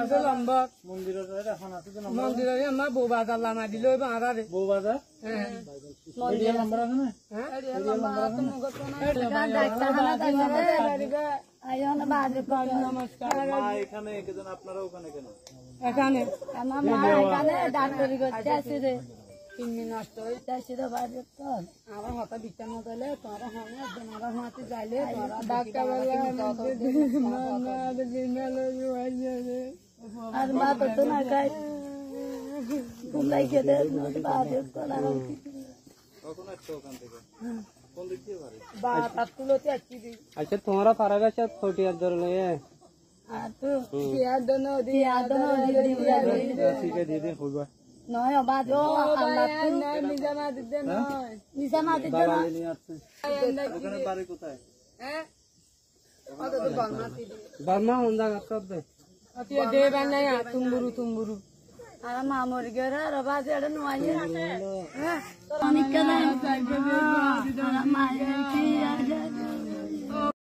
আছে লম্বা মন্দিরের আমার বউ বাজার লামা দিল বাঁধারে বউ বাজার এখানে ডাক্তারি করতে আসি রে 3 দিন নষ্ট হয়ে যাচ্ছে রে বাড়ি তো আমার হঠাৎ বিচার না দিলে তোরা হবে তোমার হাতে যাইলে তোরা ডাক্তার আর মা তো না খাই কুলাই খেতে বাড়ি তো না কখন আসছো ওখান থেকে কোন দিক দিয়ে বাড়ি বাত তুলতে আসছি আচ্ছা তোমরা পারা গেছে ফটিয়ার ধরে আর তো দিয়া দনো ঠিক আছে দিয়ে হইবা নয় বাজো আল্লাহ নিজামা দিতে নয় নিজামা দিতে না ওখানে বাড়ি কোথায় কত তো বার্মা হন্দা সব দে আতিয়া দে বানাই তুমবুরু আর মা মরি গেরা আর বাজে আড় নয় হ্যাঁ অনেক কেন আর মা কি আর